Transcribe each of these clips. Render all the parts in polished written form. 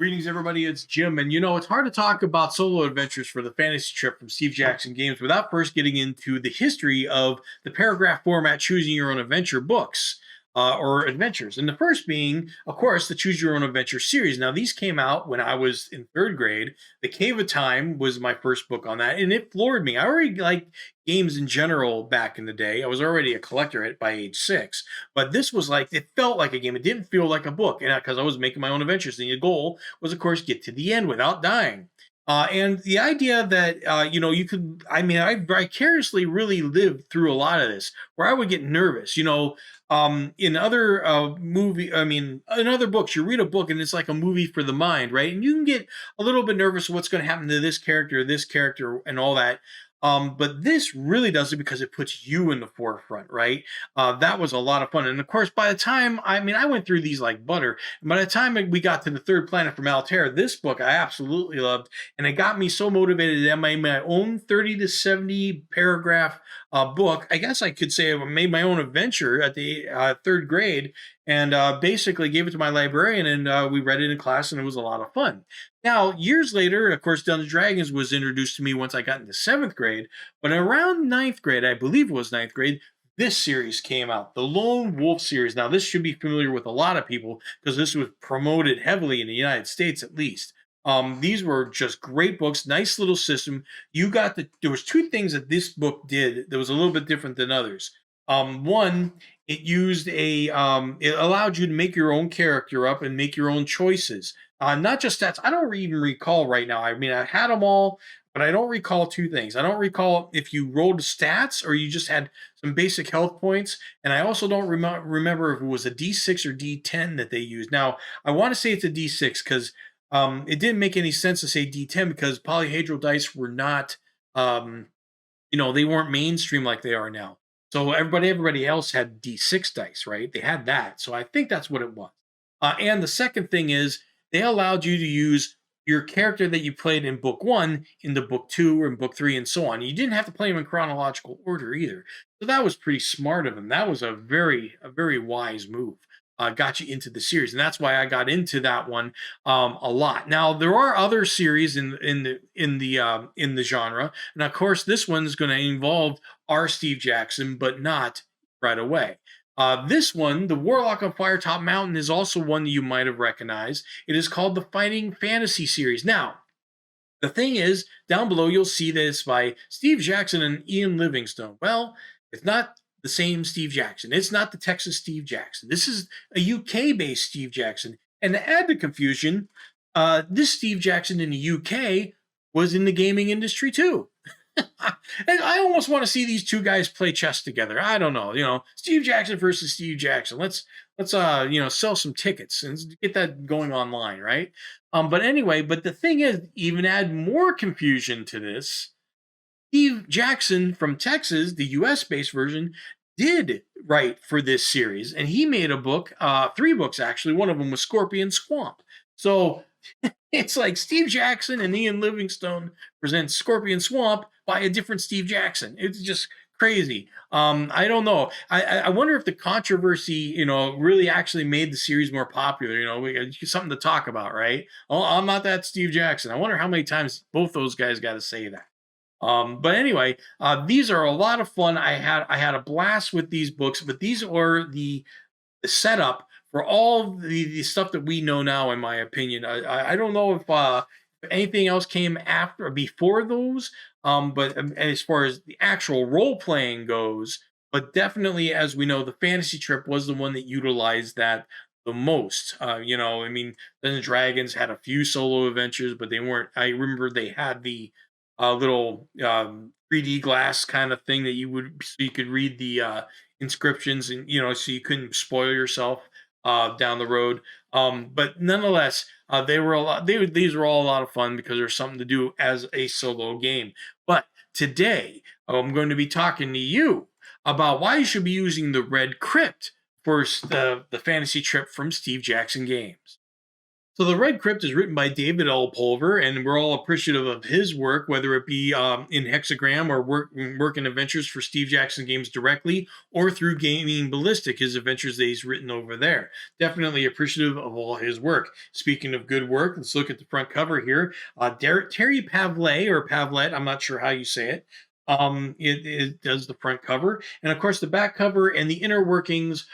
Greetings, everybody. It's Jim. And it's hard to talk about solo adventures for the fantasy trip from Steve Jackson Games without first getting into the history of the paragraph format choosing your own adventure books or adventures. And the first being, of course, the Choose Your Own Adventure series. Now, these came out when I was in third grade. The Cave of Time was my first book on that, and it floored me. I already liked games in general back in the day. I was already a collector by age 6. But this was like, it felt like a game. It didn't feel like a book. And because I was making my own adventures, and the goal was, of course, get to the end without dying. And the idea that you could, I vicariously really lived through a lot of this, where I would get nervous. In other in other books, you read a book and it's like a movie for the mind, right? And you can get a little bit nervous of what's going to happen to this character, and all that. But this really does it because it puts you in the forefront, right? That was a lot of fun. And of course, by the time, I went through these like butter. And by the time we got to the third planet from Altair, this book I absolutely loved. And it got me so motivated that I made my own 30 to 70 paragraph book. I guess I could say I made my own adventure at the third grade, and basically gave it to my librarian, and we read it in class, and it was a lot of fun. Now, years later, of course, Dungeons and Dragons was introduced to me once I got into seventh grade, but around ninth grade, I believe it was ninth grade, this series came out, the Lone Wolf series. Now, this should be familiar with a lot of people because this was promoted heavily in the United States, at least. These were just great books, nice little system. There was two things that this book did that was a little bit different than others. One, it allowed you to make your own character up and make your own choices. Not just stats. I don't even recall right now. I had them all, but I don't recall two things. I don't recall if you rolled stats or you just had some basic health points. And I also don't remember if it was a D6 or D10 that they used. Now, I want to say it's a D6 because it didn't make any sense to say D10 because polyhedral dice were not, they weren't mainstream like they are now. So everybody else had D6 dice, right? They had that. So I think that's what it was. And the second thing is they allowed you to use your character that you played in book 1 into book 2 or in book 3 and so on. You didn't have to play them in chronological order either. So that was pretty smart of them. That was a very wise move. Got you into the series, and that's why I got into that one a lot. Now there are other series in the genre, and of course this one's going to involve our Steve Jackson, but not right away. This one, the Warlock on Firetop Mountain, is also one that you might have recognized. It is called the Fighting Fantasy series. Now, the thing is, down below you'll see that it's by Steve Jackson and Ian Livingstone. Well, it's not the same Steve Jackson. It's not the Texas Steve Jackson. This is a UK-based Steve Jackson. And to add to confusion, this Steve Jackson in the UK was in the gaming industry too. And I almost want to see these two guys play chess together. I don't know, Steve Jackson versus Steve Jackson. Let's sell some tickets and get that going online, right? But anyway, but the thing is, even add more confusion to this, Steve Jackson from Texas, the US-based version, did write for this series, and he made a book, 3 books actually. One of them was Scorpion Swamp. So it's like Steve Jackson and Ian Livingstone present Scorpion Swamp by a different Steve Jackson. It's just crazy. I don't know. I wonder if the controversy, really actually made the series more popular. We got something to talk about, right? Oh, I'm not that Steve Jackson. I wonder how many times both those guys got to say that. But anyway, these are a lot of fun. I had a blast with these books, but these are the setup for all the stuff that we know now, in my opinion. I don't know if anything else came after or before those, but as far as the actual role playing goes, but definitely, as we know, the fantasy trip was the one that utilized that the most. Dungeons and Dragons had a few solo adventures, but they weren't. I remember they had the little 3D glass kind of thing that so you could read the inscriptions, and so you couldn't spoil yourself down the road. But nonetheless, they were a lot. These were all a lot of fun because there's something to do as a solo game. But today, I'm going to be talking to you about why you should be using the Red Crypt for the fantasy trip from Steve Jackson Games. So the Red Crypt is written by David L. Pulver, and we're all appreciative of his work, whether it be in Hexagram or work in adventures for Steve Jackson Games directly, or through Gaming Ballistic, his adventures that he's written over there. Definitely appreciative of all his work. Speaking of good work, let's look at the front cover here. Terry Pavlet, or Pavlet, I'm not sure how you say it. It does the front cover, and of course the back cover and the inner workings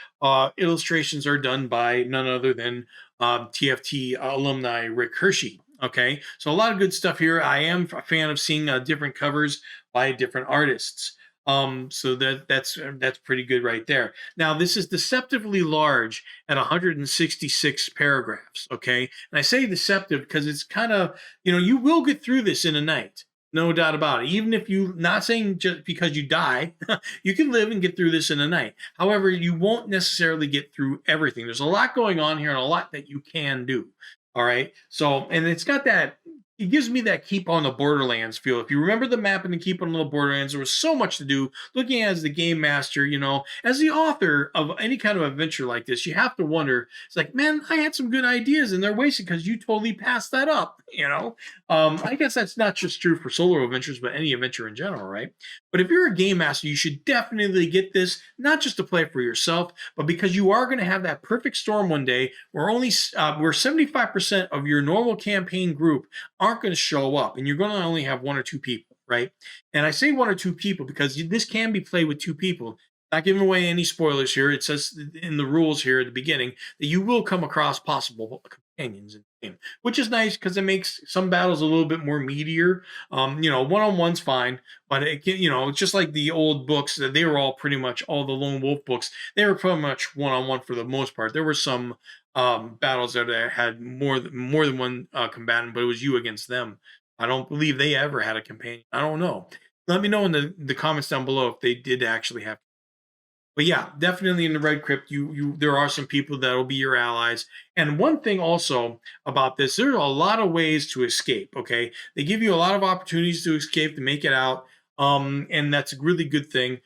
illustrations are done by none other than TFT alumni Rick Hershey. Okay, so a lot of good stuff here. I am a fan of seeing different covers by different artists. So that's pretty good right there. Now this is deceptively large at 166 paragraphs. Okay, and I say deceptive because it's kind of, you will get through this in a night. No doubt about it. Even if you, not saying just because you die, you can live and get through this in a night. However, you won't necessarily get through everything. There's a lot going on here and a lot that you can do. All right. So, and it's got that, it gives me that Keep on the Borderlands feel. If you remember the map in the Keep on the Borderlands, there was so much to do. Looking as the game master, as the author of any kind of adventure like this, you have to wonder, it's like, man, I had some good ideas and they're wasted because you totally passed that up. I guess that's not just true for solo adventures, but any adventure in general, right? But if you're a game master, you should definitely get this, not just to play for yourself, but because you are going to have that perfect storm one day where where 75% of your normal campaign group aren't going to show up, and you're going to only have one or two people, right? And I say one or two people because this can be played with two people. Not giving away any spoilers here. It says in the rules here at the beginning that you will come across possible companions in the game, which is nice because it makes some battles a little bit more meatier. One-on-one's fine, but it's just like the old books that they were all pretty much, all the Lone Wolf books, they were pretty much one-on-one for the most part. There were some battles that had more than one combatant, but it was you against them. I don't believe they ever had a companion. I don't know. Let me know in the comments down below if they did actually have. But yeah, definitely in the Red Crypt, you there are some people that will be your allies. And one thing also about this, there are a lot of ways to escape. Okay, they give you a lot of opportunities to escape, to make it out. And that's a really good thing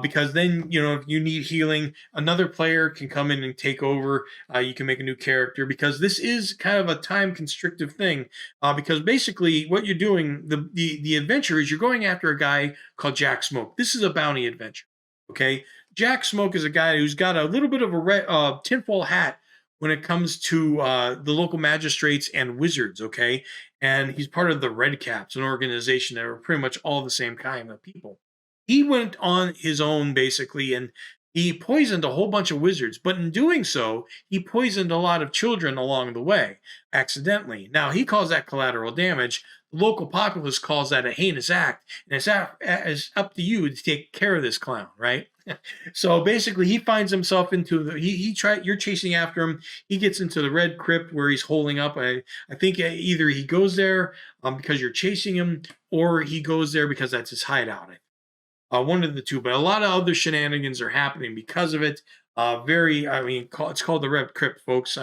because then, if you need healing, another player can come in and take over. You can make a new character because this is kind of a time constrictive thing. Because basically, what you're doing, the adventure is you're going after a guy called Jack Smoke. This is a bounty adventure. Okay, Jack Smoke is a guy who's got a little bit of a red tinfoil hat when it comes to the local magistrates and wizards. Okay, and he's part of the Red Caps, an organization that are pretty much all the same kind of people. He went on his own basically, and he poisoned a whole bunch of wizards. But in doing so, he poisoned a lot of children along the way accidentally. Now he calls that collateral damage. The local populace calls that a heinous act, and it's up to you to take care of this clown, right? So basically, he finds himself into you're chasing after him. He gets into the Red Crypt where he's holding up. I think either he goes there because you're chasing him, or he goes there because that's his hideout. One of the two, but a lot of other shenanigans are happening because of it. It's called the Red Crypt, folks.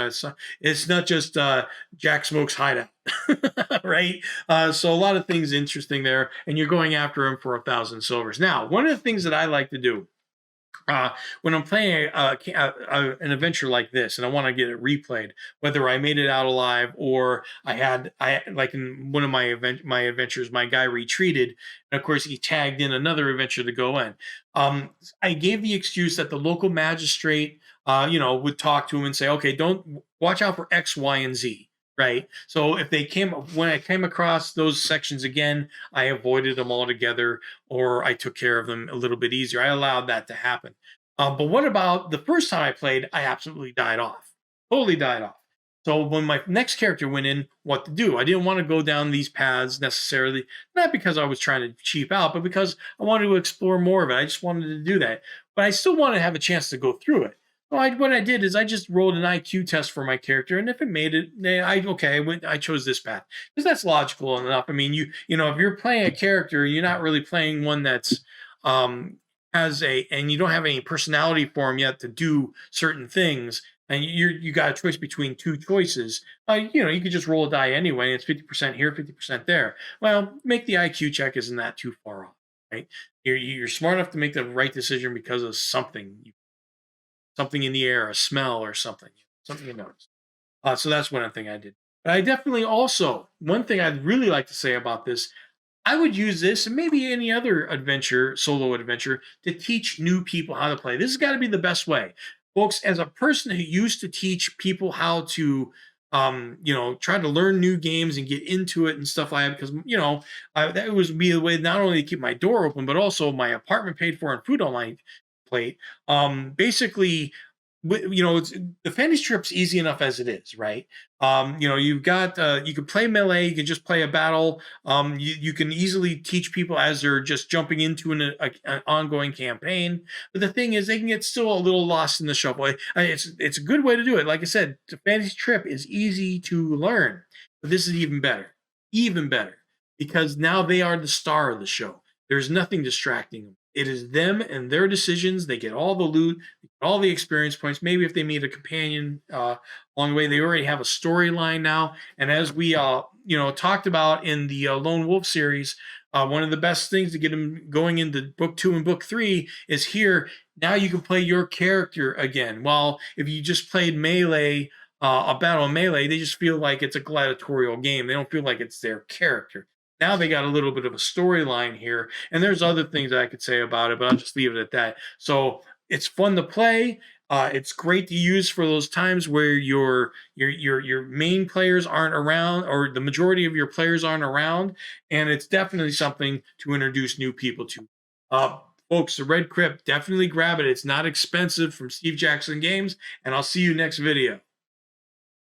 It's not just Jack Smoke's hideout, right? So a lot of things interesting there, and you're going after him for 1,000 silvers. Now, one of the things that I like to do uh, when I'm playing an adventure like this, and I want to get it replayed, whether I made it out alive or I like in one of my adventures, my guy retreated, and of course he tagged in another adventure to go in. I gave the excuse that the local magistrate, would talk to him and say, okay, don't watch out for X, Y, and Z. Right. So when I came across those sections again, I avoided them altogether, or I took care of them a little bit easier. I allowed that to happen. But what about the first time I played? I absolutely died off, totally died off. So when my next character went in, what to do? I didn't want to go down these paths necessarily, not because I was trying to cheap out, but because I wanted to explore more of it. I just wanted to do that, but I still wanted to have a chance to go through it. What I did is I just rolled an IQ test for my character, and if it made it, I chose this path because that's logical enough. I mean, if you're playing a character, you're not really playing one that's and you don't have any personality for him yet to do certain things, and you got a choice between two choices. You could just roll a die anyway. It's 50% here, 50% there. Well, make the IQ check isn't that too far off, right? You're smart enough to make the right decision because of something in the air, a smell or something you notice. So that's one thing I did. But I definitely also, one thing I'd really like to say about this, I would use this and maybe any other adventure, solo adventure, to teach new people how to play. This has got to be the best way. Folks, as a person who used to teach people how to, try to learn new games and get into it and stuff like that, because, that was be the way not only to keep my door open, but also my apartment paid for and food on my plate. Basically, the fantasy trip's easy enough as it is, right? You've got you can play melee, you can just play a battle. You can easily teach people as they're just jumping into an ongoing campaign. But the thing is, they can get still a little lost in the shuffle. It's a good way to do it. Like I said, the fantasy trip is easy to learn, but this is even better, because now they are the star of the show. There's nothing distracting them. It is them and their decisions. They get all the loot, all the experience points. Maybe if they meet a companion along the way, they already have a storyline now. And as we talked about in the Lone Wolf series, one of the best things to get them going into book 2 and book 3 is here. Now you can play your character again. While if you just played melee, a battle of melee, they just feel like it's a gladiatorial game. They don't feel like it's their character. Now they got a little bit of a storyline here, and there's other things I could say about it, but I'll just leave it at that. So it's fun to play. It's great to use for those times where your main players aren't around, or the majority of your players aren't around, and it's definitely something to introduce new people to. Folks, the Red Crypt, definitely grab it. It's not expensive, from Steve Jackson Games, and I'll see you next video.